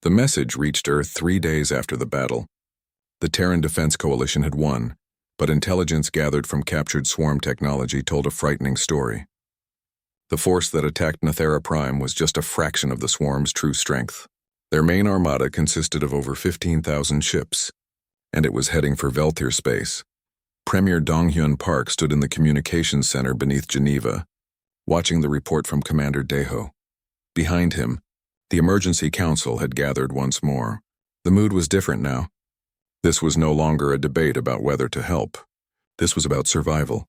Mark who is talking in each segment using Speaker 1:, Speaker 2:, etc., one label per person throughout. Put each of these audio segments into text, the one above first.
Speaker 1: The message reached Earth 3 days after the battle. The Terran Defense Coalition had won, but intelligence gathered from captured swarm technology told a frightening story. The force that attacked Nethera Prime was just a fraction of the swarm's true strength. Their main armada consisted of over 15,000 ships, and it was heading for Veltir space. Premier Donghyun Park stood in the communications center beneath Geneva, watching the report from Commander Daeho. Behind him, the Emergency Council had gathered once more. The mood was different now. This was no longer a debate about whether to help. This was about survival.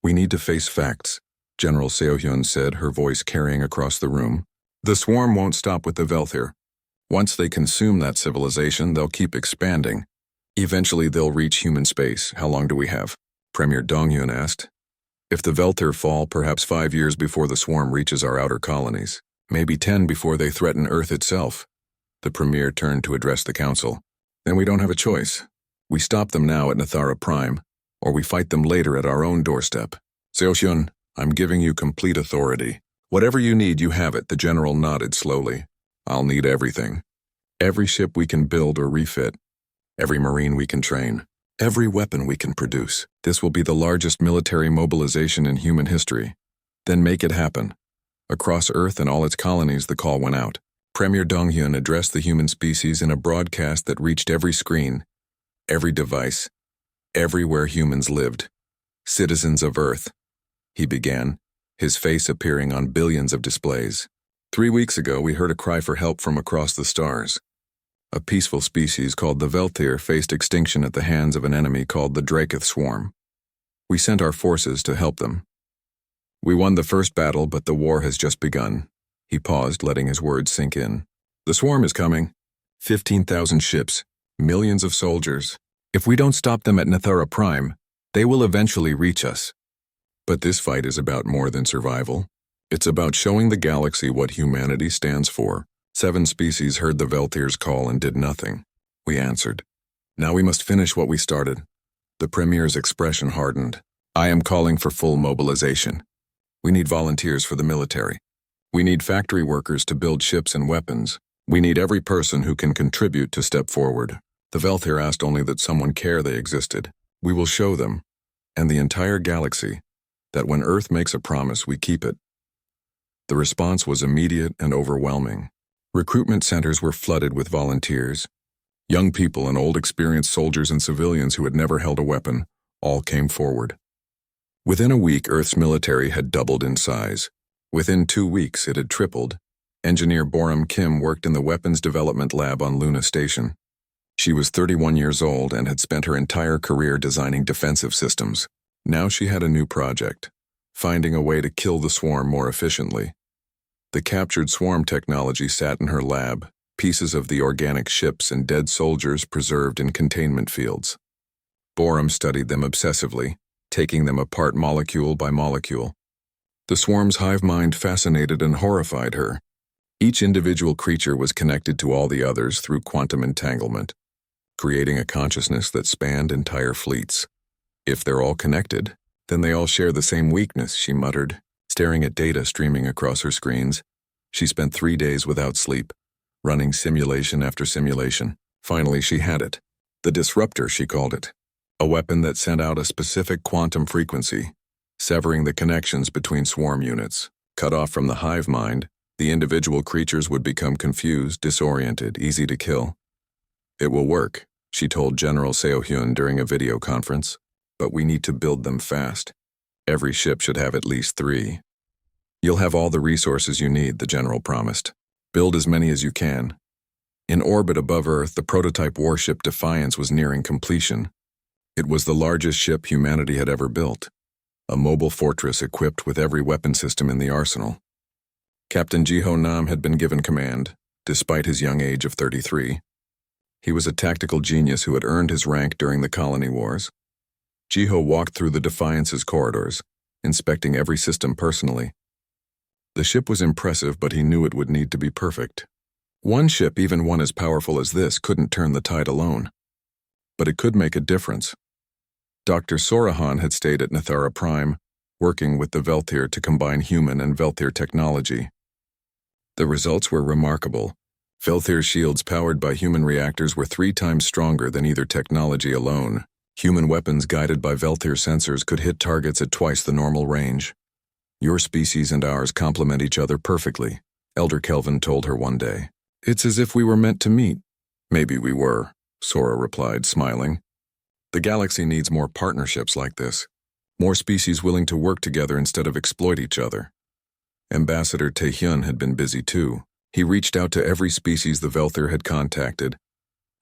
Speaker 1: "We need to face facts," General Seohyun said, her voice carrying across the room. "The swarm won't stop with the Veltir. Once they consume that civilization, they'll keep expanding. Eventually they'll reach human space. How long do we have?" Premier Donghyun asked. "If the Veltir fall, perhaps 5 years before the swarm reaches our outer colonies. Maybe 10 before they threaten Earth itself." The Premier turned to address the Council. "Then we don't have a choice. We stop them now at Nethera Prime, or we fight them later at our own doorstep. Seohyun, I'm giving you complete authority. Whatever you need, you have it." The General nodded slowly. "I'll need everything. Every ship we can build or refit. Every Marine we can train. Every weapon we can produce. This will be the largest military mobilization in human history. Then make it happen." Across Earth and all its colonies, the call went out. Premier Donghyun addressed the human species in a broadcast that reached every screen, every device, everywhere humans lived. "Citizens of Earth," he began, his face appearing on billions of displays. 3 weeks ago, we heard a cry for help from across the stars. A peaceful species called the Veltir faced extinction at the hands of an enemy called the Dracoth Swarm. We sent our forces to help them. We won the first battle, but the war has just begun. He paused, letting his words sink in. "The swarm is coming. 15,000 ships, millions of soldiers. If we don't stop them at Nethera Prime, they will eventually reach us. But this fight is about more than survival. It's about showing the galaxy what humanity stands for." 7 species heard the Veltir's call and did nothing. We answered. "Now we must finish what we started." The Premier's expression hardened. "I am calling for full mobilization. We need volunteers for the military. We need factory workers to build ships and weapons. We need every person who can contribute to step forward." The Veltir asked only that someone care they existed. "We will show them, and the entire galaxy, that when Earth makes a promise, we keep it." The response was immediate and overwhelming. Recruitment centers were flooded with volunteers. Young people and old experienced soldiers and civilians who had never held a weapon all came forward. Within a week, Earth's military had doubled in size. Within 2 weeks, it had tripled. Engineer Boram Kim worked in the weapons development lab on Luna Station. She was 31 years old and had spent her entire career designing defensive systems. Now she had a new project: finding a way to kill the swarm more efficiently. The captured swarm technology sat in her lab, pieces of the organic ships and dead soldiers preserved in containment fields. Boram studied them obsessively, taking them apart molecule by molecule. The swarm's hive mind fascinated and horrified her. Each individual creature was connected to all the others through quantum entanglement, creating a consciousness that spanned entire fleets. "If they're all connected, then they all share the same weakness," she muttered, staring at data streaming across her screens. She spent 3 days without sleep, running simulation after simulation. Finally, she had it. The disruptor, she called it. A weapon that sent out a specific quantum frequency, severing the connections between swarm units. Cut off from the hive mind, the individual creatures would become confused, disoriented, easy to kill. "It will work," she told General Seohyun during a video conference, "but we need to build them fast. Every ship should have at least 3. "You'll have all the resources you need," the general promised. "Build as many as you can." In orbit above Earth, the prototype warship Defiance was nearing completion. It was the largest ship humanity had ever built, a mobile fortress equipped with every weapon system in the arsenal. Captain Jiho Nam had been given command, despite his young age of 33. He was a tactical genius who had earned his rank during the colony wars. Jiho walked through the Defiance's corridors, inspecting every system personally. The ship was impressive, but he knew it would need to be perfect. One ship, even one as powerful as this, couldn't turn the tide alone. But it could make a difference. Dr. Sorahan had stayed at Nethera Prime, working with the Veltir to combine human and Veltir technology. The results were remarkable. Velthir shields powered by human reactors were 3 times stronger than either technology alone. Human weapons guided by Velthir sensors could hit targets at twice the normal range. Your species and ours complement each other perfectly, Elder Kelvin told her one day. It's as if we were meant to meet. Maybe we were, Sora replied, smiling. The galaxy needs more partnerships like this. More species willing to work together instead of exploit each other. Ambassador Taehyun had been busy too. He reached out to every species the Velthir had contacted,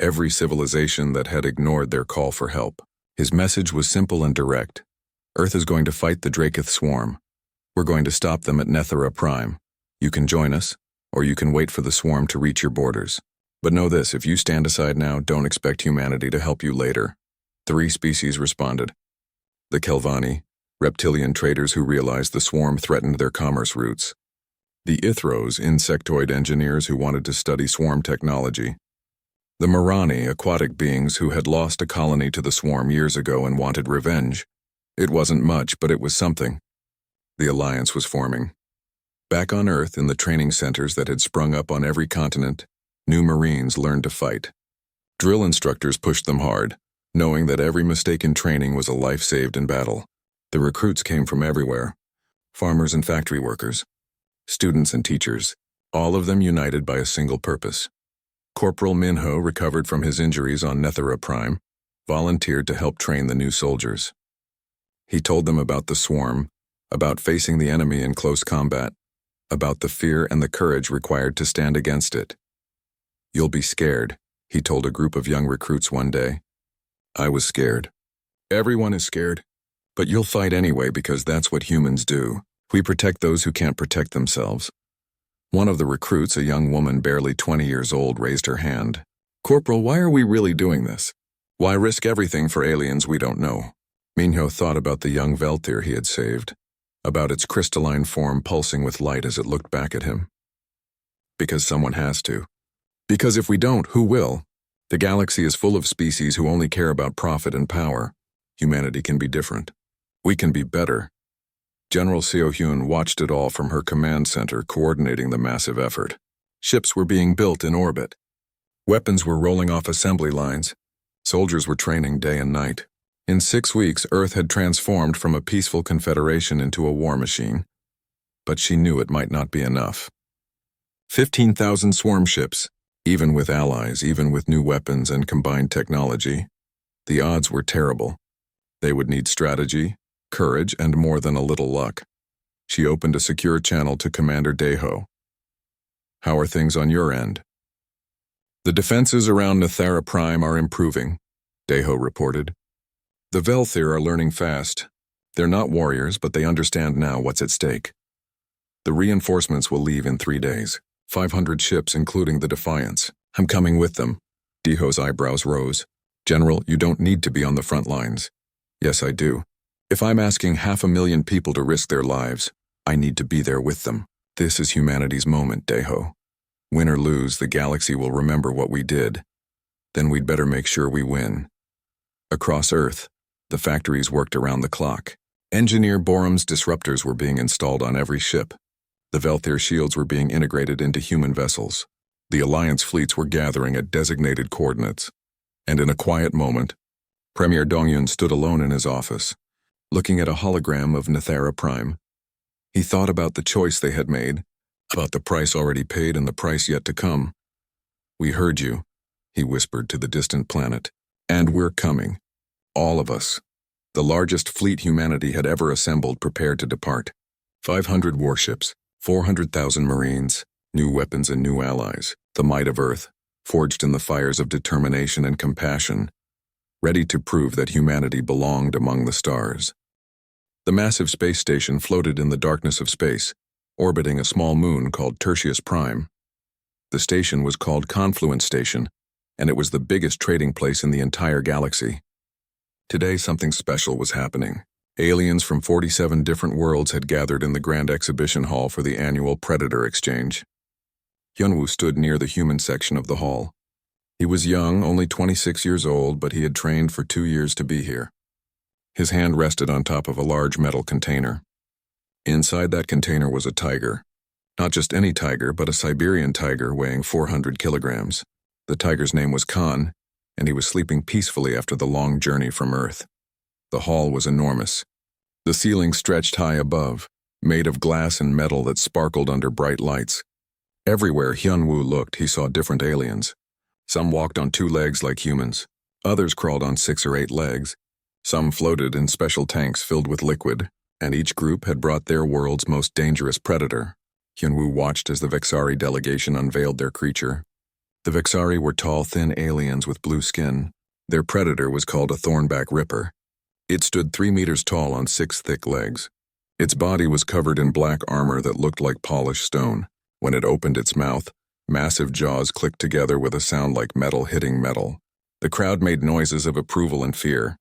Speaker 1: every civilization that had ignored their call for help. His message was simple and direct. Earth is going to fight the Draketh swarm. We're going to stop them at Nethera Prime. You can join us, or you can wait for the swarm to reach your borders. But know this, if you stand aside now, don't expect humanity to help you later. 3 species responded. The Kelvani, reptilian traders who realized the swarm threatened their commerce routes. The Ithros, insectoid engineers who wanted to study swarm technology. The Marani, aquatic beings who had lost a colony to the swarm years ago and wanted revenge. It wasn't much, but it was something. The alliance was forming. Back on Earth, in the training centers that had sprung up on every continent, new Marines learned to fight. Drill instructors pushed them hard, knowing that every mistake in training was a life saved in battle. The recruits came from everywhere. Farmers and factory workers. Students and teachers, all of them united by a single purpose. Corporal Minho, recovered from his injuries on Nethera Prime, volunteered to help train the new soldiers. He told them about the swarm, about facing the enemy in close combat, about the fear and the courage required to stand against it. You'll be scared, he told a group of young recruits one day. I was scared. Everyone is scared, but you'll fight anyway because that's what humans do. We protect those who can't protect themselves. One of the recruits, a young woman barely 20 years old, raised her hand. Corporal, why are we really doing this? Why risk everything for aliens we don't know? Minho thought about the young Velthir he had saved, about its crystalline form pulsing with light as it looked back at him. Because someone has to. Because if we don't, who will? The galaxy is full of species who only care about profit and power. Humanity can be different. We can be better. General Seo-hyun watched it all from her command center, coordinating the massive effort. Ships were being built in orbit. Weapons were rolling off assembly lines. Soldiers were training day and night. In 6 weeks, Earth had transformed from a peaceful confederation into a war machine. But she knew it might not be enough. 15,000 swarm ships, even with allies, even with new weapons and combined technology. The odds were terrible. They would need strategy, courage, and more than a little luck. She opened a secure channel to Commander Daeho. How are things on your end? The defenses around Nethera Prime are improving, Daeho reported. The Velthir are learning fast. They're not warriors, but they understand now what's at stake. The reinforcements will leave in 3 days. 500 ships, including the Defiance. I'm coming with them. Daeho's eyebrows rose. General, you don't need to be on the front lines. Yes, I do. If I'm asking 500,000 people to risk their lives, I need to be there with them. This is humanity's moment, Daeho. Win or lose, the galaxy will remember what we did. Then we'd better make sure we win. Across Earth, the factories worked around the clock. Engineer Borum's disruptors were being installed on every ship. The Velthir shields were being integrated into human vessels. The Alliance fleets were gathering at designated coordinates. And in a quiet moment, Premier Dongyun stood alone in his office, looking at a hologram of Nethera Prime. He thought about the choice they had made, about the price already paid and the price yet to come. We heard you, he whispered to the distant planet, and we're coming. All of us. The largest fleet humanity had ever assembled prepared to depart. 500 warships, 400,000 Marines, new weapons and new allies, the might of Earth, forged in the fires of determination and compassion, ready to prove that humanity belonged among the stars. The massive space station floated in the darkness of space, orbiting a small moon called Tertius Prime. The station was called Confluence Station, and it was the biggest trading place in the entire galaxy. Today, something special was happening. Aliens from 47 different worlds had gathered in the Grand Exhibition Hall for the annual Predator Exchange. Hyunwoo stood near the human section of the hall. He was young, only 26 years old, but he had trained for 2 years to be here. His hand rested on top of a large metal container. Inside that container was a tiger. Not just any tiger, but a Siberian tiger weighing 400 kilograms. The tiger's name was Khan, and he was sleeping peacefully after the long journey from Earth. The hall was enormous. The ceiling stretched high above, made of glass and metal that sparkled under bright lights. Everywhere Hyunwoo looked, he saw different aliens. Some walked on 2 legs like humans. Others crawled on 6 or 8 legs. Some floated in special tanks filled with liquid, and each group had brought their world's most dangerous predator. Hyunwoo watched as the Vexari delegation unveiled their creature. The Vexari were tall, thin aliens with blue skin. Their predator was called a thornback ripper. It stood 3 meters tall on 6 thick legs. Its body was covered in black armor that looked like polished stone. When it opened its mouth, massive jaws clicked together with a sound like metal hitting metal. The crowd made noises of approval and fear.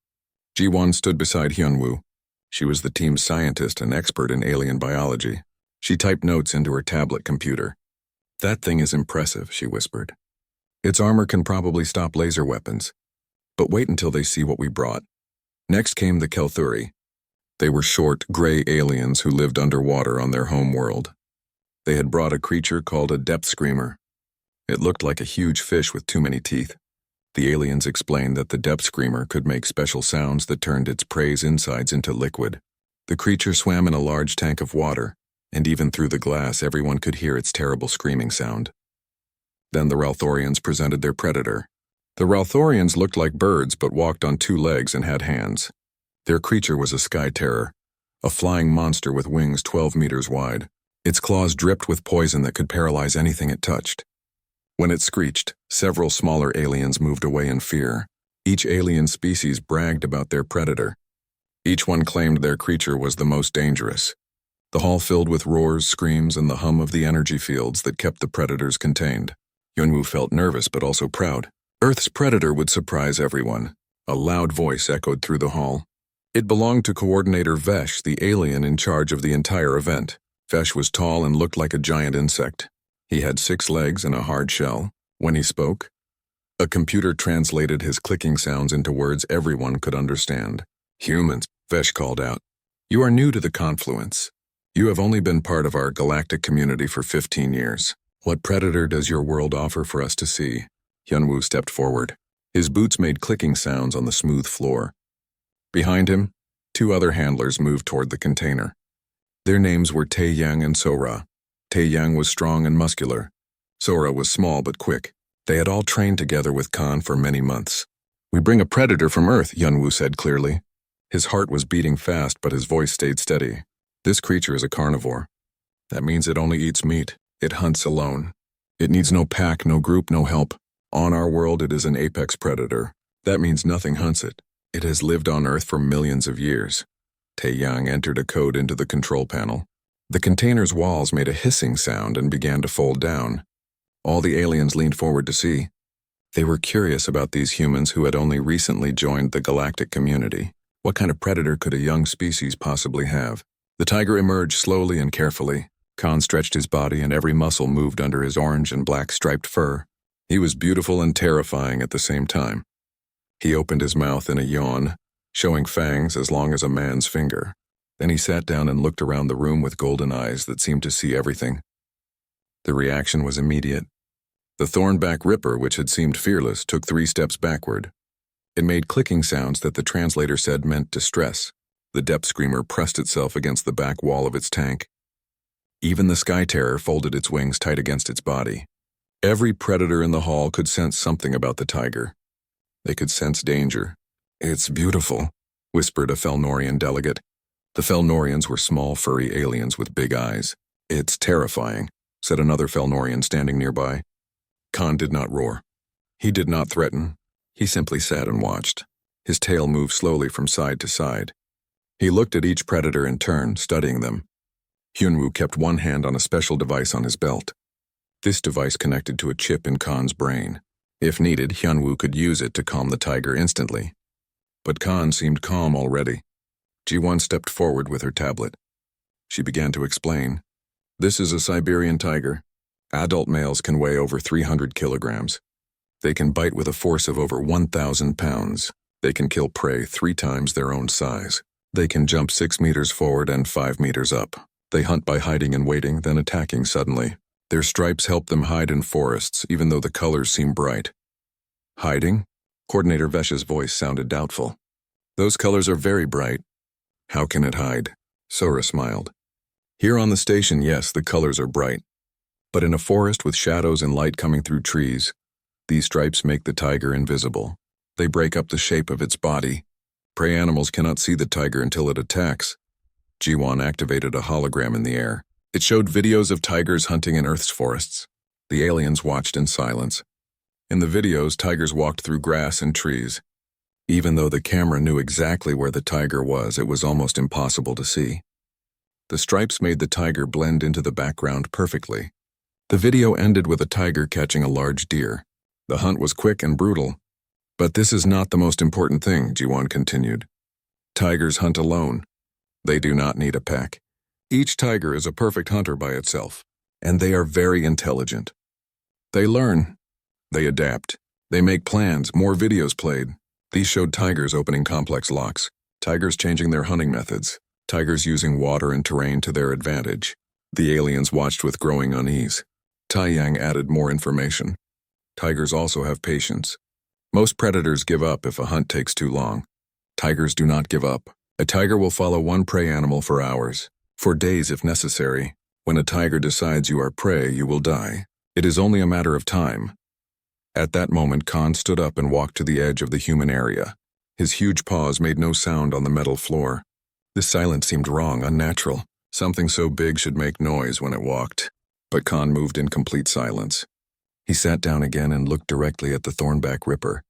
Speaker 1: Ji-won stood beside Hyunwoo. She was the team's scientist and expert in alien biology. She typed notes into her tablet computer. "That thing is impressive," she whispered. "Its armor can probably stop laser weapons. But wait until they see what we brought." Next came the Kelthuri. They were short, gray aliens who lived underwater on their home world. They had brought a creature called a depth screamer. It looked like a huge fish with too many teeth. The aliens explained that the depth screamer could make special sounds that turned its prey's insides into liquid. The creature swam in a large tank of water, and even through the glass everyone could hear its terrible screaming sound. Then the Ralthorians presented their predator. The Ralthorians looked like birds but walked on 2 legs and had hands. Their creature was a sky terror, a flying monster with wings 12 meters wide. Its claws dripped with poison that could paralyze anything it touched. When it screeched, several smaller aliens moved away in fear. Each alien species bragged about their predator. Each one claimed their creature was the most dangerous. The hall filled with roars, screams, and the hum of the energy fields that kept the predators contained. Hyunwoo felt nervous but also proud. Earth's predator would surprise everyone. A loud voice echoed through the hall. It belonged to Coordinator Vesh, the alien in charge of the entire event. Vesh was tall and looked like a giant insect. He had 6 legs and a hard shell. When he spoke, a computer translated his clicking sounds into words everyone could understand. "Humans," Vesh called out. "You are new to the confluence. You have only been part of our galactic community for 15 years. What predator does your world offer for us to see?" Hyunwoo stepped forward. His boots made clicking sounds on the smooth floor. Behind him, 2 other handlers moved toward the container. Their names were Tae-yang and Sora. Tae-yang was strong and muscular. Sora was small but quick. They had all trained together with Khan for many months. "We bring a predator from Earth," Hyunwoo said clearly. His heart was beating fast, but his voice stayed steady. "This creature is a carnivore. That means it only eats meat. It hunts alone. It needs no pack, no group, no help. On our world, it is an apex predator. That means nothing hunts it. It has lived on Earth for millions of years." Tae-yang entered a code into the control panel. The container's walls made a hissing sound and began to fold down. All the aliens leaned forward to see. They were curious about these humans who had only recently joined the galactic community. What kind of predator could a young species possibly have? The tiger emerged slowly and carefully. Khan stretched his body and every muscle moved under his orange and black striped fur. He was beautiful and terrifying at the same time. He opened his mouth in a yawn, showing fangs as long as a man's finger. Then he sat down and looked around the room with golden eyes that seemed to see everything. The reaction was immediate. The thornback ripper, which had seemed fearless, took 3 steps backward. It made clicking sounds that the translator said meant distress. The depth screamer pressed itself against the back wall of its tank. Even the sky terror folded its wings tight against its body. Every predator in the hall could sense something about the tiger. They could sense danger. "It's beautiful," whispered a Felnorian delegate. The Felnorians were small, furry aliens with big eyes. "It's terrifying," said another Felnorian standing nearby. Khan did not roar. He did not threaten. He simply sat and watched. His tail moved slowly from side to side. He looked at each predator in turn, studying them. Hyunwoo kept one hand on a special device on his belt. This device connected to a chip in Khan's brain. If needed, Hyunwoo could use it to calm the tiger instantly. But Khan seemed calm already. Ji-won stepped forward with her tablet. She began to explain. "This is a Siberian tiger. Adult males can weigh over 300 kilograms. They can bite with a force of over 1,000 pounds. They can kill prey 3 times their own size. They can jump 6 meters forward and 5 meters up. They hunt by hiding and waiting, then attacking suddenly. Their stripes help them hide in forests, even though the colors seem bright. Hiding? Coordinator Vesh's voice sounded doubtful. Those colors are very bright. How can it hide? Sora smiled. Here on the station, yes, the colors are bright. But in a forest with shadows and light coming through trees, these stripes make the tiger invisible. They break up the shape of its body. Prey animals cannot see the tiger until it attacks. Jiwan activated a hologram in the air. It showed videos of tigers hunting in Earth's forests. The aliens watched in silence. In the videos, tigers walked through grass and trees. Even though the camera knew exactly where the tiger was, it was almost impossible to see. The stripes made the tiger blend into the background perfectly. The video ended with a tiger catching a large deer. The hunt was quick and brutal. But this is not the most important thing, Jiwan continued. Tigers hunt alone. They do not need a pack. Each tiger is a perfect hunter by itself, and they are very intelligent. They learn. They adapt. They make plans, more videos played. These showed tigers opening complex locks, tigers changing their hunting methods, tigers using water and terrain to their advantage. The aliens watched with growing unease. Taiyang added more information. Tigers also have patience. Most predators give up if a hunt takes too long. Tigers do not give up. A tiger will follow one prey animal for hours, for days if necessary. When a tiger decides you are prey, you will die. It is only a matter of time. At that moment, Khan stood up and walked to the edge of the human area. His huge paws made no sound on the metal floor. This silence seemed wrong, unnatural. Something so big should make noise when it walked. But Khan moved in complete silence. He sat down again and looked directly at the Thornback Ripper.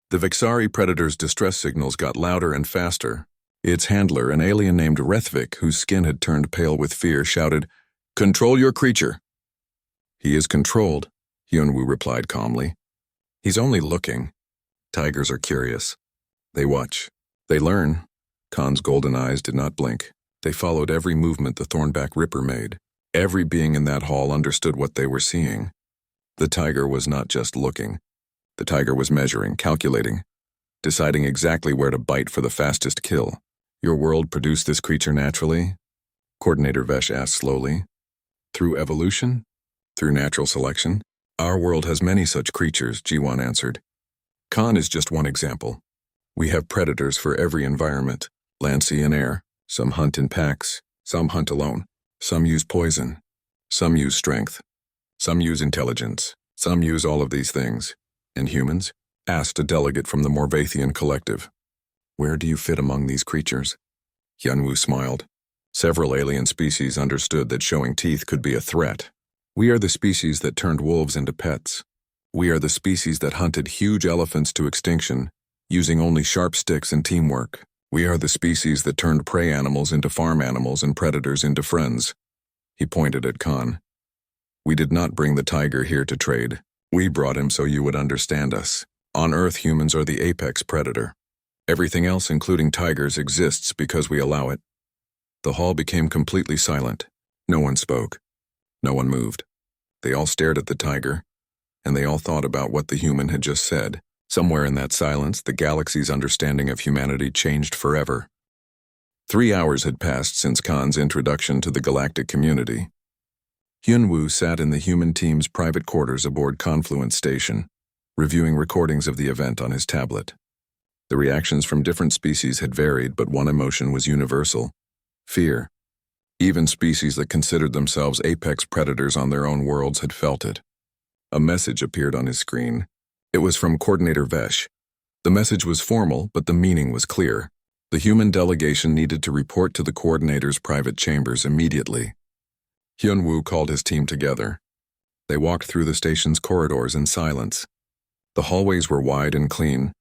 Speaker 1: The Vixari predator's distress signals got louder and faster. Its handler, an alien named Rethvik, whose skin had turned pale with fear, shouted, "Control your creature." "He is controlled," Hyunwoo replied calmly. "He's only looking." Tigers are curious. They watch. They learn. Khan's golden eyes did not blink. They followed every movement the Thornback Ripper made. Every being in that hall understood what they were seeing. The tiger was not just looking. The tiger was measuring, calculating, deciding exactly where to bite for the fastest kill. "Your world produced this creature naturally?" Coordinator Vesh asked slowly. "Through evolution? Through natural selection? Our world has many such creatures," Jiwan answered. Khan is just one example. We have predators for every environment, land, sea, and air. Some hunt in packs, some hunt alone. Some use poison. Some use strength. Some use intelligence. Some use all of these things. And humans? Asked a delegate from the Morvathian collective. "Where do you fit among these creatures?" Hyunwoo smiled. Several alien species understood that showing teeth could be a threat. We are the species that turned wolves into pets. We are the species that hunted huge elephants to extinction, using only sharp sticks and teamwork. We are the species that turned prey animals into farm animals and predators into friends. He pointed at Khan. We did not bring the tiger here to trade. We brought him so you would understand us. On Earth, humans are the apex predator. Everything else, including tigers, exists because we allow it. The hall became completely silent. No one spoke. No one moved. They all stared at the tiger, and they all thought about what the human had just said. Somewhere in that silence, the galaxy's understanding of humanity changed forever. 3 hours had passed since Khan's introduction to the galactic community. Hyunwoo sat in the human team's private quarters aboard Confluence Station, reviewing recordings of the event on his tablet. The reactions from different species had varied, but one emotion was universal: fear. Even species that considered themselves apex predators on their own worlds had felt it. A message appeared on his screen. It was from Coordinator Vesh. The message was formal, but the meaning was clear. The human delegation needed to report to the coordinator's private chambers immediately. Hyunwoo called his team together. They walked through the station's corridors in silence. The hallways were wide and clean,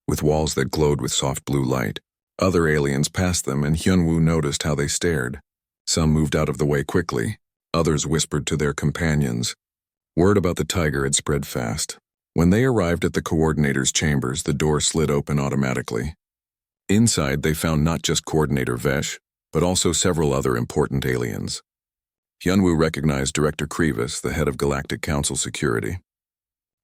Speaker 1: with walls that glowed with soft blue light. Other aliens passed them, and Hyunwoo noticed how they stared. Some moved out of the way quickly. Others whispered to their companions. Word about the tiger had spread fast. When they arrived at the coordinator's chambers, the door slid open automatically. Inside, they found not just Coordinator Vesh, but also several other important aliens. Hyunwoo recognized Director Krevis, the head of Galactic Council Security.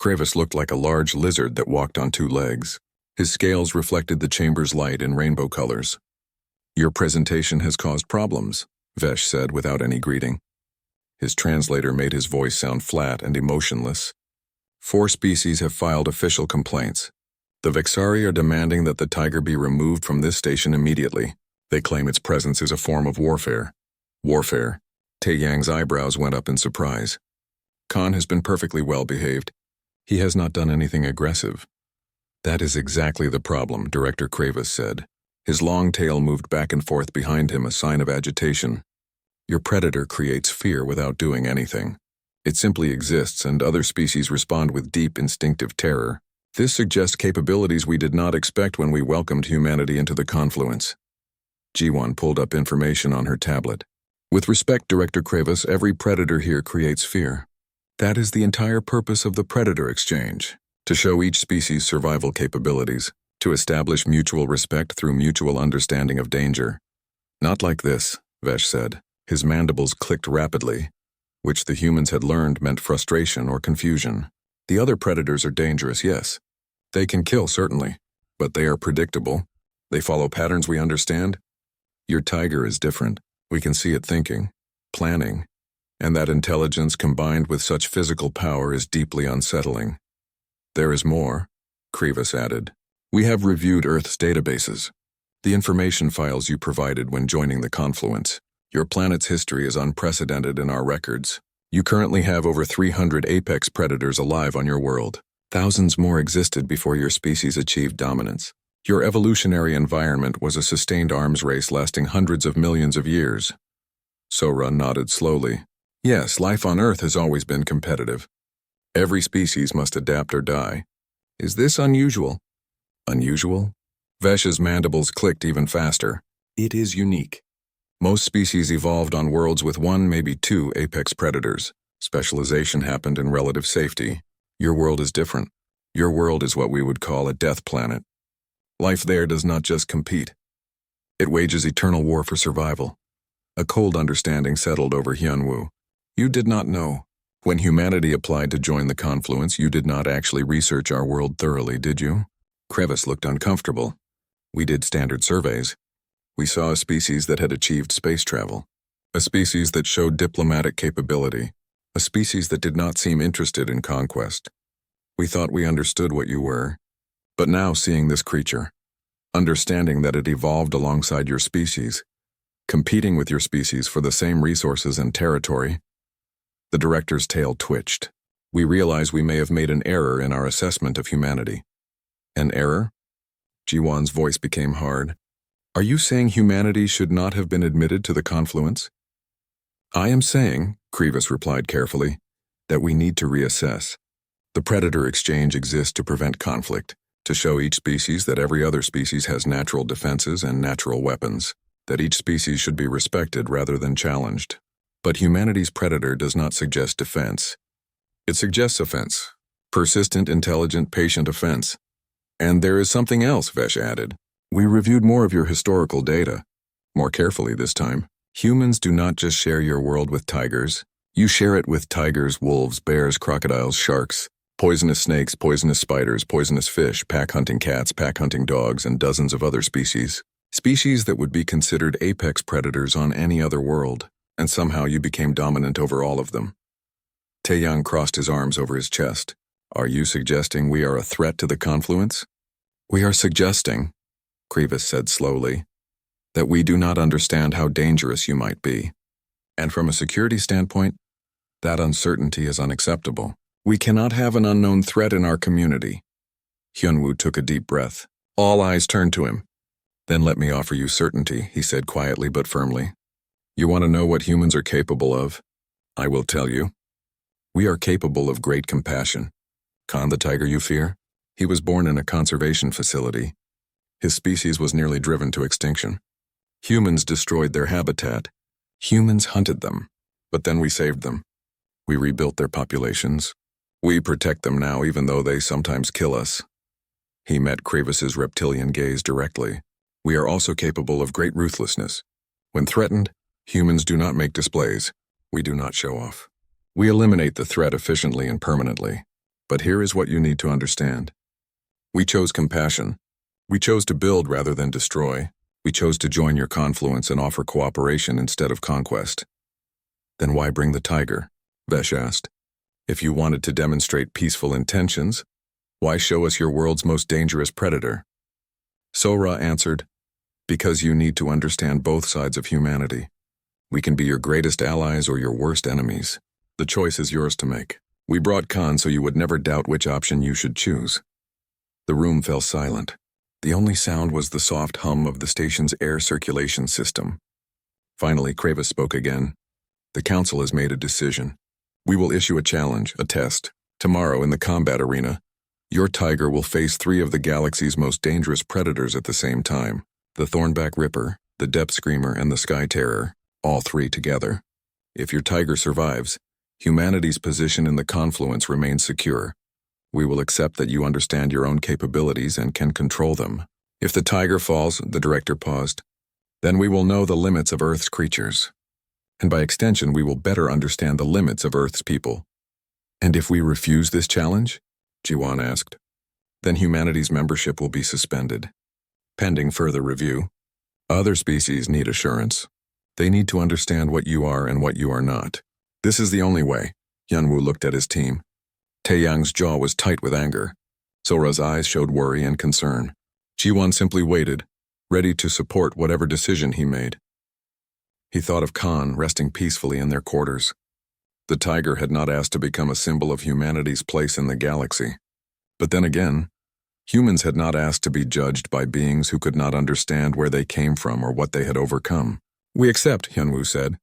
Speaker 1: Krevis looked like a large lizard that walked on 2 legs. His scales reflected the chamber's light in rainbow colors. "Your presentation has caused problems," Vesh said without any greeting. His translator made his voice sound flat and emotionless. 4 species have filed official complaints. The Vexari are demanding that the tiger be removed from this station immediately. They claim its presence is a form of warfare. Warfare? Taeyang's eyebrows went up in surprise. Khan has been perfectly well behaved. He has not done anything aggressive. That is exactly the problem, Director Kravis said. His long tail moved back and forth behind him, a sign of agitation. Your predator creates fear without doing anything. It simply exists, and other species respond with deep instinctive terror. This suggests capabilities we did not expect when we welcomed humanity into the confluence. Jiwon pulled up information on her tablet. With respect, Director Kravis, every predator here creates fear. That is the entire purpose of the predator exchange, to show each species' survival capabilities, to establish mutual respect through mutual understanding of danger. Not like this, Vesh said. His mandibles clicked rapidly, which the humans had learned meant frustration or confusion. The other predators are dangerous, yes. They can kill, certainly, but they are predictable. They follow patterns we understand. Your tiger is different. We can see it thinking, planning, and that intelligence combined with such physical power is deeply unsettling. There is more, Kravis added. We have reviewed Earth's databases, the information files you provided when joining the confluence. Your planet's history is unprecedented in our records. You currently have over 300 apex predators alive on your world. Thousands more existed before your species achieved dominance. Your evolutionary environment was a sustained arms race lasting hundreds of millions of years. Sora nodded slowly. Yes, life on Earth has always been competitive. Every species must adapt or die. Is this unusual? Unusual? Vesh's mandibles clicked even faster. It is unique. Most species evolved on worlds with 1, maybe 2 apex predators. Specialization happened in relative safety. Your world is different. Your world is what we would call a death planet. Life there does not just compete. It wages eternal war for survival. A cold understanding settled over Hyunwoo. You did not know. When humanity applied to join the confluence, you did not actually research our world thoroughly, did you? Kravis looked uncomfortable. We did standard surveys. We saw a species that had achieved space travel. A species that showed diplomatic capability. A species that did not seem interested in conquest. We thought we understood what you were. But now seeing this creature, understanding that it evolved alongside your species, competing with your species for the same resources and territory, the director's tail twitched. We realize we may have made an error in our assessment of humanity. An error? Jiwon's voice became hard. Are you saying humanity should not have been admitted to the confluence? I am saying, Kravis replied carefully, that we need to reassess. The predator exchange exists to prevent conflict, to show each species that every other species has natural defenses and natural weapons, that each species should be respected rather than challenged. But humanity's predator does not suggest defense. It suggests offense. Persistent, intelligent, patient offense. And there is something else, Vesh added. We reviewed more of your historical data, more carefully this time. Humans do not just share your world with tigers. You share it with tigers, wolves, bears, crocodiles, sharks, poisonous snakes, poisonous spiders, poisonous fish, pack-hunting cats, pack-hunting dogs, and dozens of other species. Species that would be considered apex predators on any other world, and somehow you became dominant over all of them. Taeyang crossed his arms over his chest. Are you suggesting we are a threat to the confluence? We are suggesting, Kravis said slowly, that we do not understand how dangerous you might be. And from a security standpoint, that uncertainty is unacceptable. We cannot have an unknown threat in our community. Hyunwoo took a deep breath. All eyes turned to him. Then let me offer you certainty, he said quietly but firmly. You want to know what humans are capable of? I will tell you. We are capable of great compassion. Khan the tiger you fear? He was born in a conservation facility. His species was nearly driven to extinction. Humans destroyed their habitat. Humans hunted them, but then we saved them. We rebuilt their populations. We protect them now even though they sometimes kill us. He met Kravis's reptilian gaze directly. We are also capable of great ruthlessness. When threatened, humans do not make displays. We do not show off. We eliminate the threat efficiently and permanently. But here is what you need to understand. We chose compassion. We chose to build rather than destroy. We chose to join your confluence and offer cooperation instead of conquest. Then why bring the tiger? Vesh asked. If you wanted to demonstrate peaceful intentions, why show us your world's most dangerous predator? Sora answered, because you need to understand both sides of humanity. We can be your greatest allies or your worst enemies. The choice is yours to make. We brought Khan so you would never doubt which option you should choose. The room fell silent. The only sound was the soft hum of the station's air circulation system. Finally, Kravis spoke again. The council has made a decision. We will issue a challenge, a test. Tomorrow in the combat arena, your tiger will face 3 of the galaxy's most dangerous predators at the same time. The Thornback Ripper, the Depth Screamer, and the Sky Terror, all 3 together. If your tiger survives, humanity's position in the confluence remains secure. We will accept that you understand your own capabilities and can control them. If the tiger falls, the director paused, then we will know the limits of Earth's creatures. And by extension, we will better understand the limits of Earth's people. And if we refuse this challenge? Jiwan asked. Then humanity's membership will be suspended. Pending further review. Other species need assurance. They need to understand what you are and what you are not. This is the only way. Yunwu looked at his team. Taeyang's jaw was tight with anger. Sora's eyes showed worry and concern. Jiwan simply waited, ready to support whatever decision he made. He thought of Khan resting peacefully in their quarters. The tiger had not asked to become a symbol of humanity's place in the galaxy. But then again, humans had not asked to be judged by beings who could not understand where they came from or what they had overcome. We accept, Hyunwoo said.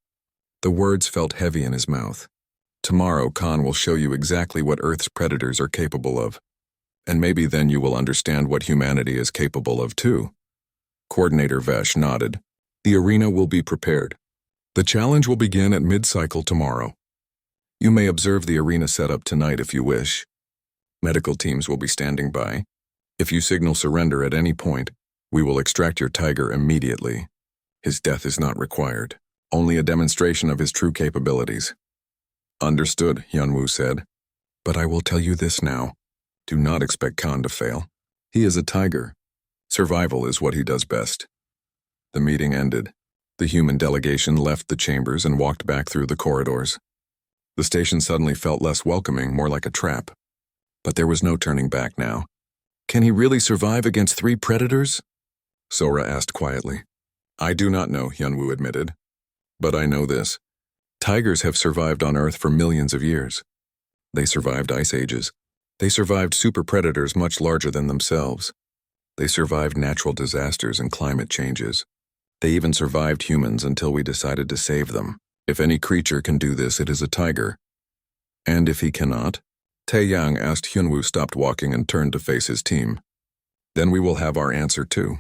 Speaker 1: The words felt heavy in his mouth. Tomorrow, Khan will show you exactly what Earth's predators are capable of. And maybe then you will understand what humanity is capable of too. Coordinator Vesh nodded. The arena will be prepared. The challenge will begin at mid-cycle tomorrow. You may observe the arena setup tonight if you wish. Medical teams will be standing by. If you signal surrender at any point, we will extract your tiger immediately. His death is not required, only a demonstration of his true capabilities. Understood, Hyunwoo said. But I will tell you this now. Do not expect Khan to fail. He is a tiger. Survival is what he does best. The meeting ended. The human delegation left the chambers and walked back through the corridors. The station suddenly felt less welcoming, more like a trap. But there was no turning back now. Can he really survive against 3 predators? Sora asked quietly. I do not know, Hyunwoo admitted. But I know this. Tigers have survived on Earth for millions of years. They survived ice ages. They survived super predators much larger than themselves. They survived natural disasters and climate changes. They even survived humans until we decided to save them. If any creature can do this, it is a tiger. And if he cannot? Taeyang asked. Hyunwoo stopped walking and turned to face his team. Then we will have our answer too.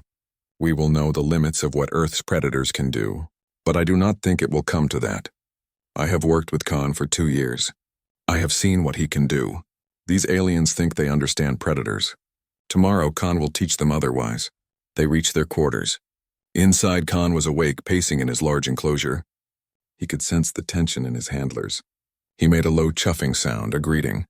Speaker 1: We will know the limits of what Earth's predators can do. But I do not think it will come to that. I have worked with Khan for 2 years. I have seen what he can do. These aliens think they understand predators. Tomorrow, Khan will teach them otherwise. They reached their quarters. Inside, Khan was awake, pacing in his large enclosure. He could sense the tension in his handlers. He made a low chuffing sound, a greeting.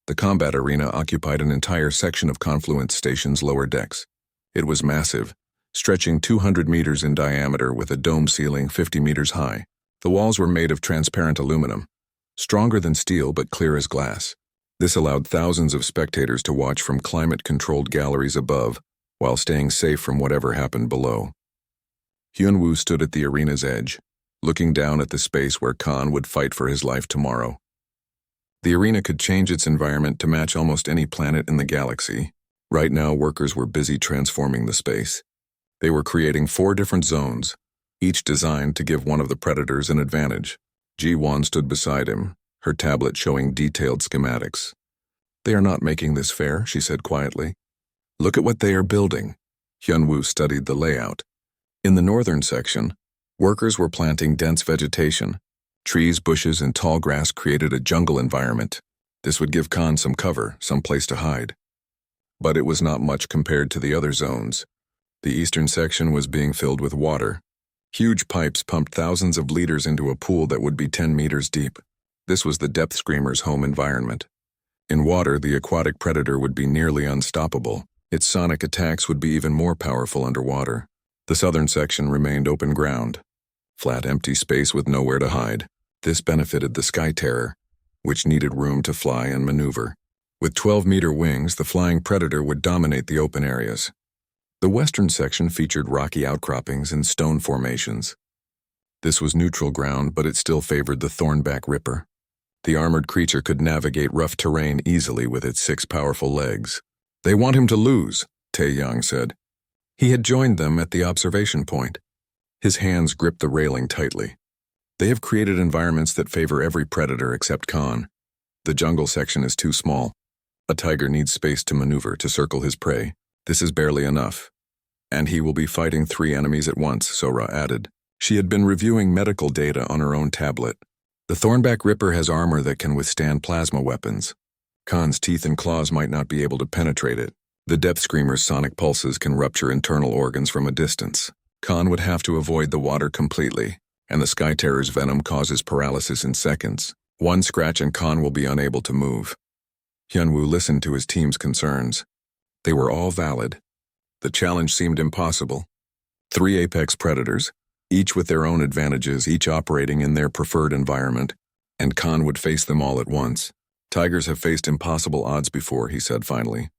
Speaker 1: The combat arena occupied an entire section of Confluence Station's lower decks. It was massive, stretching 200 meters in diameter with a dome ceiling 50 meters high. The walls were made of transparent aluminum, stronger than steel but clear as glass. This allowed thousands of spectators to watch from climate-controlled galleries above, while staying safe from whatever happened below. Hyunwoo stood at the arena's edge, looking down at the space where Khan would fight for his life tomorrow. The arena could change its environment to match almost any planet in the galaxy. Right now, workers were busy transforming the space. They were creating 4 different zones, each designed to give one of the predators an advantage. Ji-won stood beside him, her tablet showing detailed schematics. They are not making this fair, she said quietly. Look at what they are building. Hyunwoo studied the layout. In the northern section, workers were planting dense vegetation. Trees, bushes, and tall grass created a jungle environment. This would give Khan some cover, some place to hide. But it was not much compared to the other zones. The eastern section was being filled with water. Huge pipes pumped thousands of liters into a pool that would be 10 meters deep. This was the Depth Screamer's home environment. In water, the aquatic predator would be nearly unstoppable. Its sonic attacks would be even more powerful underwater. The southern section remained open ground, flat empty space with nowhere to hide. This benefited the Sky Terror, which needed room to fly and maneuver. With 12-meter wings, the flying predator would dominate the open areas. The western section featured rocky outcroppings and stone formations. This was neutral ground, but it still favored the Thornback Ripper. The armored creature could navigate rough terrain easily with its 6 powerful legs. "They want him to lose," Tae-Young said. He had joined them at the observation point. His hands gripped the railing tightly. "They have created environments that favor every predator except Khan. The jungle section is too small. A tiger needs space to maneuver, to circle his prey. This is barely enough. And he will be fighting 3 enemies at once," Sora added. She had been reviewing medical data on her own tablet. "The Thornback Ripper has armor that can withstand plasma weapons. Khan's teeth and claws might not be able to penetrate it. The Depth Screamer's sonic pulses can rupture internal organs from a distance. Khan would have to avoid the water completely, and the Sky Terror's venom causes paralysis in seconds. One scratch and Khan will be unable to move." Hyunwoo listened to his team's concerns. They were all valid. The challenge seemed impossible. 3 apex predators, each with their own advantages, each operating in their preferred environment, and Khan would face them all at once. "Tigers have faced impossible odds before," he said finally.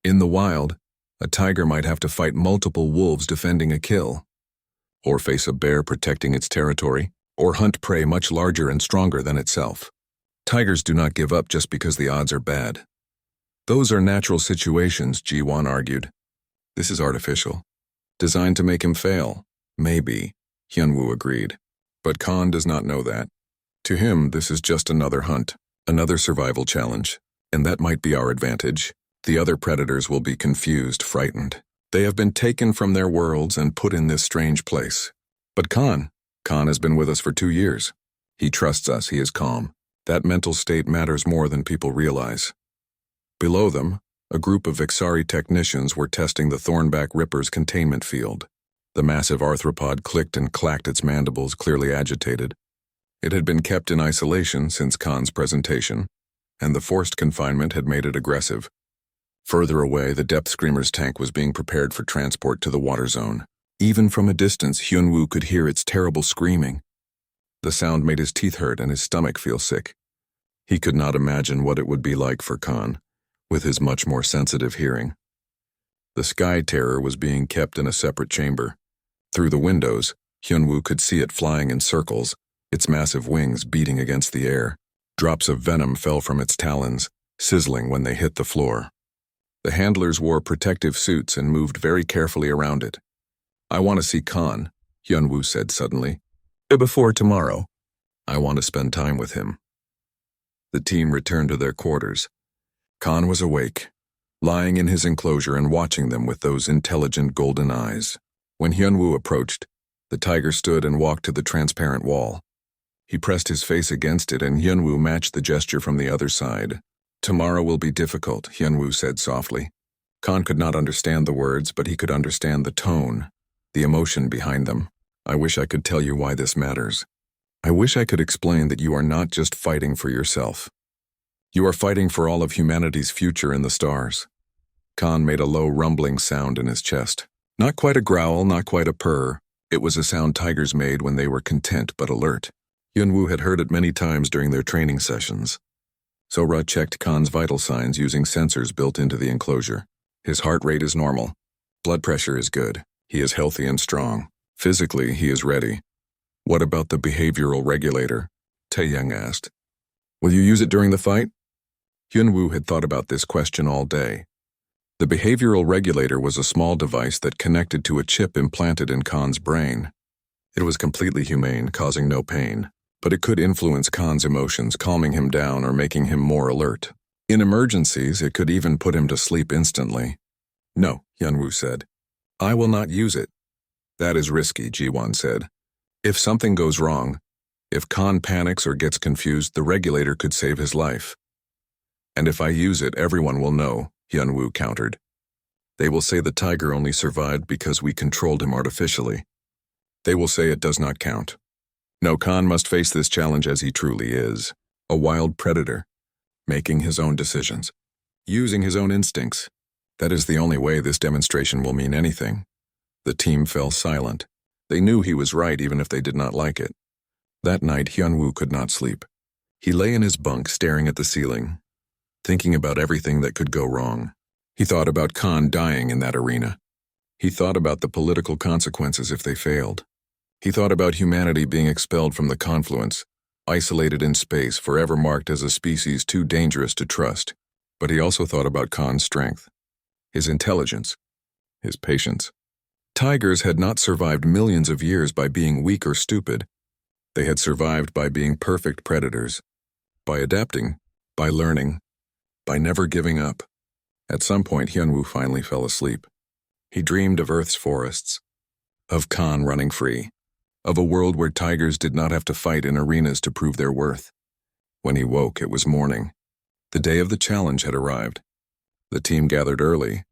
Speaker 1: "In the wild, a tiger might have to fight multiple wolves defending a kill, or face a bear protecting its territory, or hunt prey much larger and stronger than itself. Tigers do not give up just because the odds are bad. Those are natural situations," Ji-won argued. "This is artificial. Designed to make him fail." "Maybe," Hyunwoo agreed. "But Khan does not know that. To him, this is just another hunt, another survival challenge, and that might be our advantage. The other predators will be confused, frightened. They have been taken from their worlds and put in this strange place. But Khan has been with us for 2 years. He trusts us, he is calm. That mental state matters more than people realize." Below them, a group of Vixari technicians were testing the Thornback Ripper's containment field. The massive arthropod clicked and clacked its mandibles, clearly agitated. It had been kept in isolation since Khan's presentation, and the forced confinement had made it aggressive. Further away, the Depth Screamer's tank was being prepared for transport to the water zone. Even from a distance, Hyunwoo could hear its terrible screaming. The sound made his teeth hurt and his stomach feel sick. He could not imagine what it would be like for Khan, with his much more sensitive hearing. The Sky Terror was being kept in a separate chamber. Through the windows, Hyunwoo could see it flying in circles, its massive wings beating against the air. Drops of venom fell from its talons, sizzling when they hit the floor. The handlers wore protective suits and moved very carefully around it. "I want to see Khan," Hyunwoo said suddenly. "Before tomorrow. I want to spend time with him." The team returned to their quarters. Khan was awake, lying in his enclosure and watching them with those intelligent golden eyes. When Hyunwoo approached, the tiger stood and walked to the transparent wall. He pressed his face against it and Hyunwoo matched the gesture from the other side. "Tomorrow will be difficult," Hyunwoo said softly. Khan could not understand the words, but he could understand the tone, the emotion behind them. "I wish I could tell you why this matters. I wish I could explain that you are not just fighting for yourself. You are fighting for all of humanity's future in the stars." Khan made a low rumbling sound in his chest. Not quite a growl, not quite a purr. It was a sound tigers made when they were content but alert. Hyunwoo had heard it many times during their training sessions. Sora checked Khan's vital signs using sensors built into the enclosure. His heart rate is normal. Blood pressure is good. He is healthy and strong. Physically, he is ready. "What about the behavioral regulator?" Tae-Young asked. "Will you use it during the fight?" Hyunwoo had thought about this question all day. The behavioral regulator was a small device that connected to a chip implanted in Khan's brain. It was completely humane, causing no pain, but it could influence Khan's emotions, calming him down or making him more alert. In emergencies, it could even put him to sleep instantly. "No," Hyunwoo said. "I will not use it." "That is risky," Ji-won said. "If something goes wrong, if Khan panics or gets confused, the regulator could save his life. And if I use it, everyone will know," Hyunwoo countered. "They will say the tiger only survived because we controlled him artificially. They will say it does not count. No, Khan must face this challenge as he truly is, a wild predator, making his own decisions, using his own instincts. That is the only way this demonstration will mean anything. The team fell silent. They knew he was right even if they did not like it. That night, Hyunwoo could not sleep. He lay in his bunk staring at the ceiling, thinking about everything that could go wrong. He thought about Khan dying in that arena. He thought about the political consequences if they failed. He thought about humanity being expelled from the confluence, isolated in space, forever marked as a species too dangerous to trust. But he also thought about Khan's strength, his intelligence, his patience. Tigers had not survived millions of years by being weak or stupid. They had survived by being perfect predators, by adapting, by learning, by never giving up. At some point, Hyunwoo finally fell asleep. He dreamed of Earth's forests, of Khan running free, of a world where tigers did not have to fight in arenas to prove their worth. When he woke, it was morning. The day of the challenge had arrived. The team gathered early.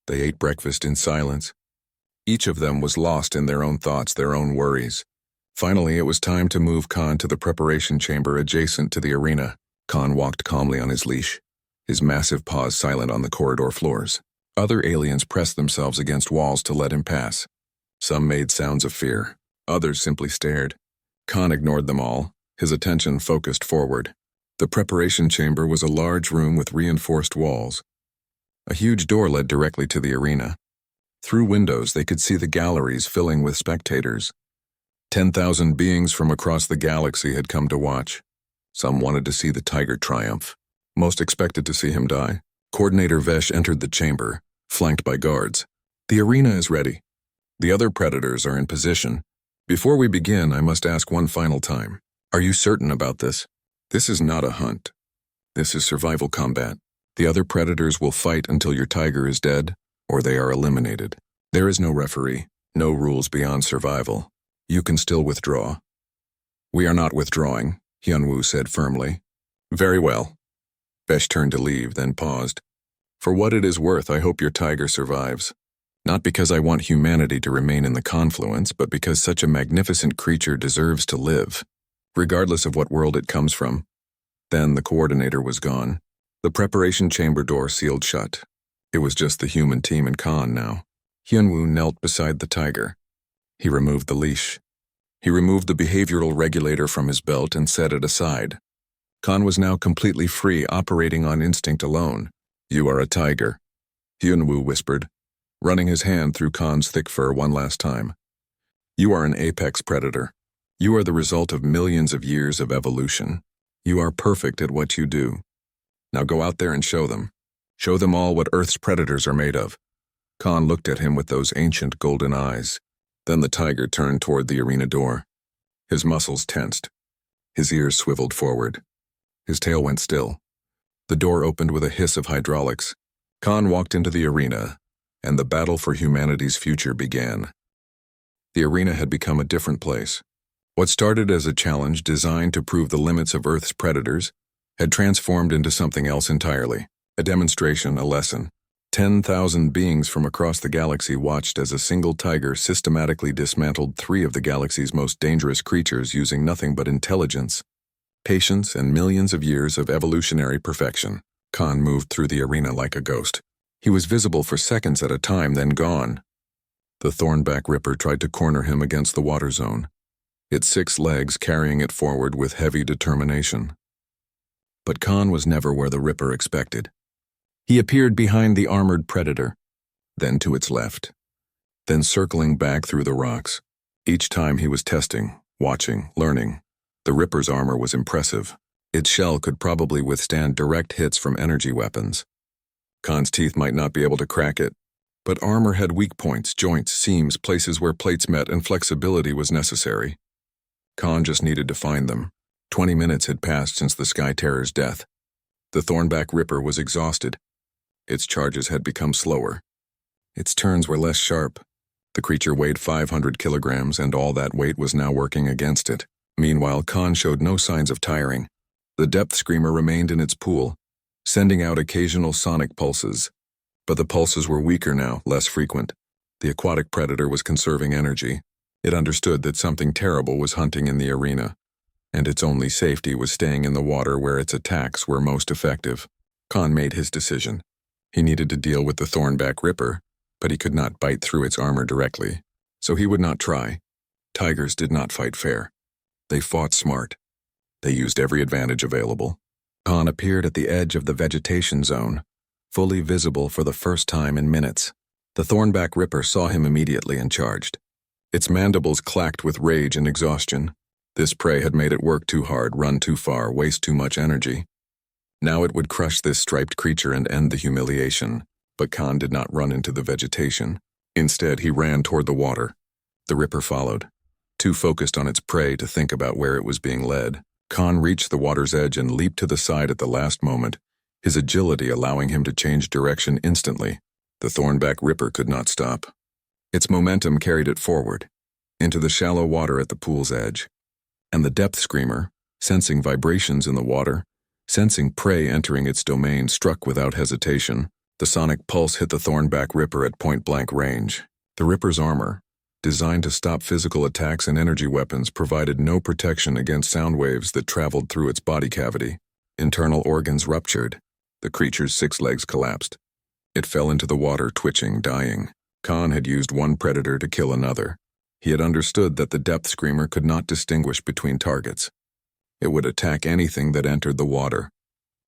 Speaker 1: They ate breakfast in silence. Each of them was lost in their own thoughts, their own worries. Finally, it was time to move Khan to the preparation chamber adjacent to the arena. Khan walked calmly on his leash, his massive paws silent on the corridor floors. Other aliens pressed themselves against walls to let him pass. Some made sounds of fear. Others simply stared. Khan ignored them all, his attention focused forward. The preparation chamber was a large room with reinforced walls. A huge door led directly to the arena. Through windows, they could see the galleries filling with spectators. 10,000 beings from across the galaxy had come to watch. Some wanted to see the tiger triumph. Most expected to see him die. Coordinator Vesh entered the chamber, flanked by guards. The arena is ready. The other predators are in position. Before we begin, I must ask one final time. Are you certain about this? This is not a hunt. This is survival combat. The other predators will fight until your tiger is dead, or they are eliminated. There is no referee, no rules beyond survival. You can still withdraw. We are not withdrawing, Hyunwoo said firmly. Very well. Vesh turned to leave, then paused. For what it is worth, I hope your tiger survives. Not because I want humanity to remain in the confluence, but because such a magnificent creature deserves to live, regardless of what world it comes from. Then the coordinator was gone. The preparation chamber door sealed shut. It was just the human team and Khan now. Hyunwoo knelt beside the tiger. He removed the leash. He removed the behavioral regulator from his belt and set it aside. Khan was now completely free, operating on instinct alone. You are a tiger, Hyunwoo whispered, running his hand through Khan's thick fur one last time. You are an apex predator. You are the result of millions of years of evolution. You are perfect at what you do. Now go out there and show them. Show them all what Earth's predators are made of. Khan looked at him with those ancient golden eyes. Then the tiger turned toward the arena door. His muscles tensed. His ears swiveled forward. His tail went still. The door opened with a hiss of hydraulics. Khan walked into the arena, and the battle for humanity's future began. The arena had become a different place. What started as a challenge designed to prove the limits of Earth's predators had transformed into something else entirely. A demonstration, a lesson. 10,000 beings from across the galaxy watched as a single tiger systematically dismantled 3 of the galaxy's most dangerous creatures using nothing but intelligence, patience, and millions of years of evolutionary perfection. Khan moved through the arena like a ghost. He was visible for seconds at a time, then gone. The thornback ripper tried to corner him against the water zone, its 6 legs carrying it forward with heavy determination. But Khan was never where the ripper expected. He appeared behind the armored predator, then to its left, then circling back through the rocks. Each time he was testing, watching, learning. The ripper's armor was impressive. Its shell could probably withstand direct hits from energy weapons. Khan's teeth might not be able to crack it, but armor had weak points, joints, seams, places where plates met and flexibility was necessary. Khan just needed to find them. 20 minutes had passed since the Sky Terror's death. The thornback ripper was exhausted. Its charges had become slower. Its turns were less sharp. The creature weighed 500 kilograms, and all that weight was now working against it. Meanwhile, Khan showed no signs of tiring. The depth screamer remained in its pool, sending out occasional sonic pulses. But the pulses were weaker now, less frequent. The aquatic predator was conserving energy. It understood that something terrible was hunting in the arena, and its only safety was staying in the water where its attacks were most effective. Khan made his decision. He needed to deal with the thornback ripper, but he could not bite through its armor directly, so he would not try. Tigers did not fight fair. They fought smart. They used every advantage available. Khan appeared at the edge of the vegetation zone, fully visible for the first time in minutes. The thornback ripper saw him immediately and charged. Its mandibles clacked with rage and exhaustion. This prey had made it work too hard, run too far, waste too much energy. Now it would crush this striped creature and end the humiliation. But Khan did not run into the vegetation. Instead, he ran toward the water. The ripper followed, too focused on its prey to think about where it was being led. Khan reached the water's edge and leaped to the side at the last moment, his agility allowing him to change direction instantly. The thornback ripper could not stop. Its momentum carried it forward, into the shallow water at the pool's edge. And the depth screamer, sensing vibrations in the water, sensing prey entering its domain, struck without hesitation. The sonic pulse hit the thornback ripper at point-blank range. The ripper's armor, designed to stop physical attacks and energy weapons, provided no protection against sound waves that traveled through its body cavity. Internal organs ruptured. The creature's 6 legs collapsed. It fell into the water, twitching, dying. Khan had used one predator to kill another. He had understood that the depth screamer could not distinguish between targets. It would attack anything that entered the water.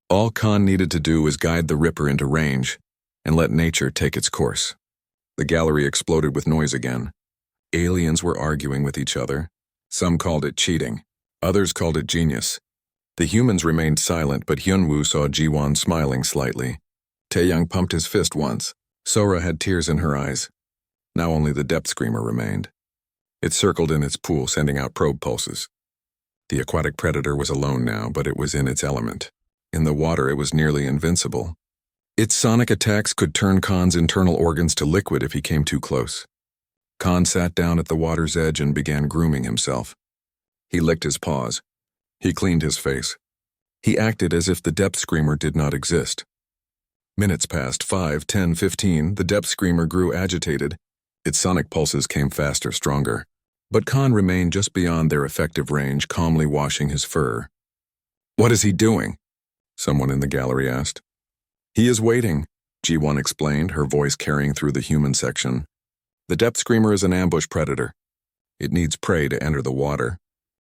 Speaker 1: All Khan needed to do was guide the ripper into range and let nature take its course. The gallery exploded with noise again. Aliens were arguing with each other. Some called it cheating. Others called it genius. The humans remained silent, but Hyunwoo saw Jiwon smiling slightly. Taeyang pumped his fist once. Sora had tears in her eyes. Now only the depth screamer remained. It circled in its pool, sending out probe pulses. The aquatic predator was alone now, but it was in its element. In the water, it was nearly invincible. Its sonic attacks could turn Khan's internal organs to liquid if he came too close. Khan sat down at the water's edge and began grooming himself. He licked his paws. He cleaned his face. He acted as if the depth screamer did not exist. Minutes passed, 5, 10, 15. The depth screamer grew agitated. Its sonic pulses came faster, stronger. But Khan remained just beyond their effective range, calmly washing his fur. "What is he doing?" someone in the gallery asked. "He is waiting," Jiwon explained, her voice carrying through the human section. "The depth screamer is an ambush predator. It needs prey to enter the water.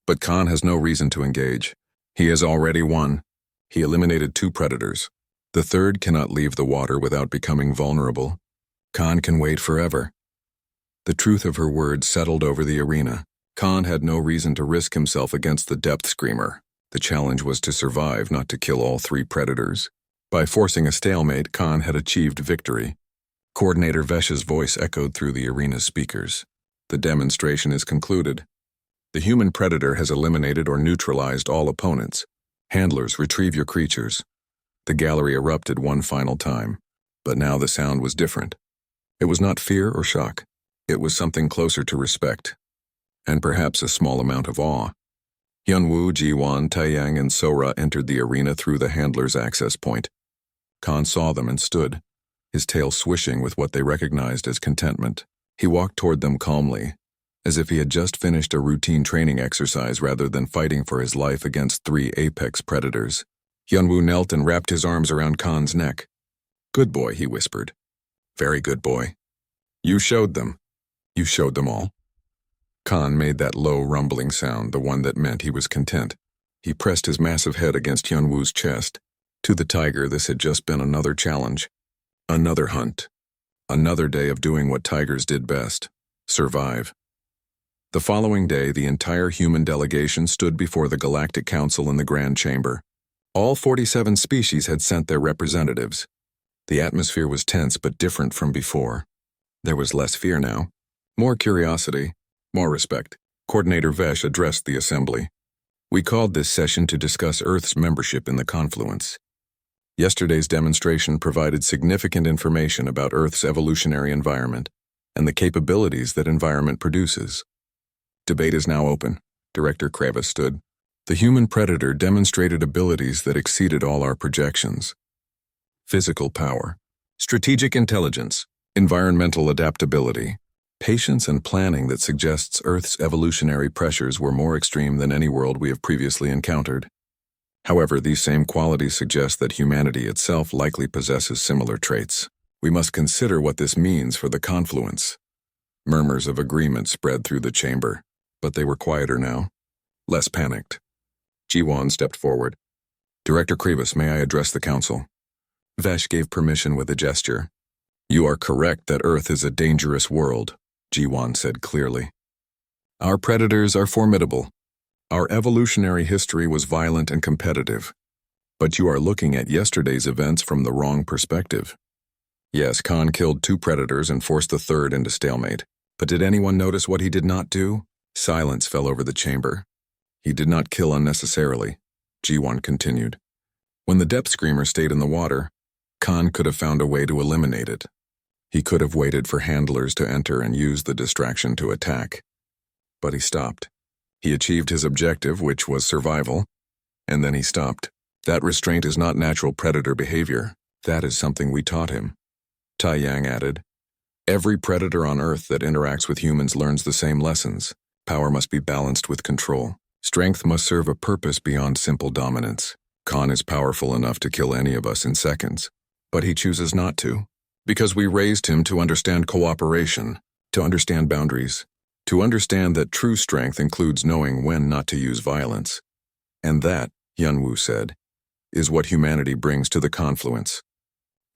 Speaker 1: But Khan has no reason to engage. He has already won. He eliminated 2 predators. The third cannot leave the water without becoming vulnerable. Khan can wait forever." The truth of her words settled over the arena. Khan had no reason to risk himself against the depth screamer. The challenge was to survive, not to kill all 3 predators. By forcing a stalemate, Khan had achieved victory. Coordinator Vesh's voice echoed through the arena's speakers. "The demonstration is concluded. The human predator has eliminated or neutralized all opponents. Handlers, retrieve your creatures." The gallery erupted one final time, but now the sound was different. It was not fear or shock. It was something closer to respect, and perhaps a small amount of awe. Hyunwoo, Jiwon, Taeyang, and Sora entered the arena through the handler's access point. Khan saw them and stood, his tail swishing with what they recognized as contentment. He walked toward them calmly, as if he had just finished a routine training exercise rather than fighting for his life against 3 apex predators. Hyunwoo knelt and wrapped his arms around Khan's neck. "Good boy," he whispered. "Very good boy. You showed them. You showed them all." Khan made that low, rumbling sound, the one that meant he was content. He pressed his massive head against Hyunwoo's chest. To the tiger, this had just been another challenge. Another hunt. Another day of doing what tigers did best: survive. The following day, the entire human delegation stood before the Galactic Council in the Grand Chamber. All 47 species had sent their representatives. The atmosphere was tense but different from before. There was less fear now. More curiosity, more respect. Coordinator Vesh addressed the assembly. "We called this session to discuss Earth's membership in the Confluence. Yesterday's demonstration provided significant information about Earth's evolutionary environment and the capabilities that environment produces. Debate is now open." Director Kravis stood. "The human predator demonstrated abilities that exceeded all our projections. Physical power, strategic intelligence, environmental adaptability, patience and planning that suggests Earth's evolutionary pressures were more extreme than any world we have previously encountered. However, these same qualities suggest that humanity itself likely possesses similar traits. We must consider what this means for the confluence. Murmurs of agreement spread through the chamber, but they were quieter now, less panicked. Jiwon stepped forward. Director Krivas, may I address the council? Vesh gave permission with a gesture. You are correct that Earth is a dangerous world, Jiwon said clearly. Our predators are formidable. Our evolutionary history was violent and competitive. But you are looking at yesterday's events from the wrong perspective. Yes, Khan killed 2 predators and forced the 3rd into stalemate. But did anyone notice what he did not do? Silence fell over the chamber. He did not kill unnecessarily, Jiwon continued. When the depth screamer stayed in the water, Khan could have found a way to eliminate it. He could have waited for handlers to enter and used the distraction to attack. But he stopped. He achieved his objective, which was survival, and then he stopped. That restraint is not natural predator behavior. That is something we taught him. Tai Yang added, every predator on Earth that interacts with humans learns the same lessons. Power must be balanced with control. Strength must serve a purpose beyond simple dominance. Khan is powerful enough to kill any of us in seconds, but he chooses not to, because we raised him to understand cooperation, to understand boundaries, to understand that true strength includes knowing when not to use violence. And that, Hyunwoo said, is what humanity brings to the confluence.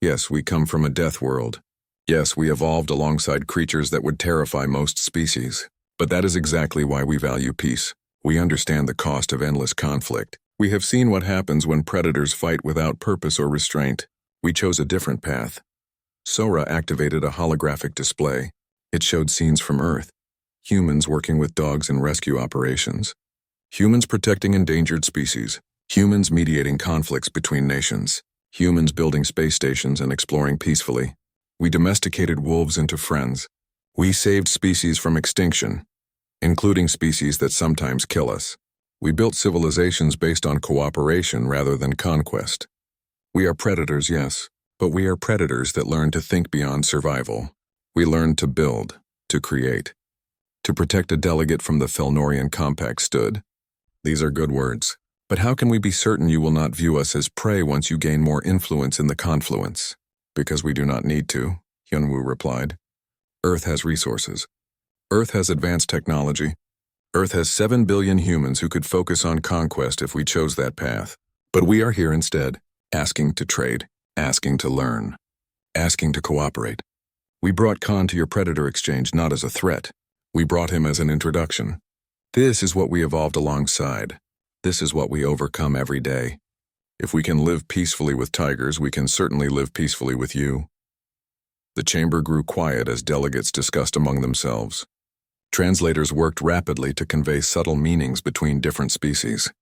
Speaker 1: Yes, we come from a death world. Yes, we evolved alongside creatures that would terrify most species. But that is exactly why we value peace. We understand the cost of endless conflict. We have seen what happens when predators fight without purpose or restraint. We chose a different path. Sora activated a holographic display. It showed scenes from Earth. Humans working with dogs in rescue operations. Humans protecting endangered species. Humans mediating conflicts between nations. Humans building space stations and exploring peacefully. We domesticated wolves into friends. We saved species from extinction, including species that sometimes kill us. We built civilizations based on cooperation rather than conquest. We are predators, yes, but we are predators that learn to think beyond survival. We learned to build, to create. To protect a delegate from the Felnorian Compact stood. These are good words. But how can we be certain you will not view us as prey once you gain more influence in the confluence? Because we do not need to, Hyunwoo replied. Earth has resources. Earth has advanced technology. Earth has 7 billion humans who could focus on conquest if we chose that path. But we are here instead, asking to trade, asking to learn, asking to cooperate. We brought Khan to your predator exchange not as a threat. We brought him as an introduction. This is what we evolved alongside. This is what we overcome every day. If we can live peacefully with tigers, we can certainly live peacefully with you. The chamber grew quiet as delegates discussed among themselves. Translators worked rapidly to convey subtle meanings between different species.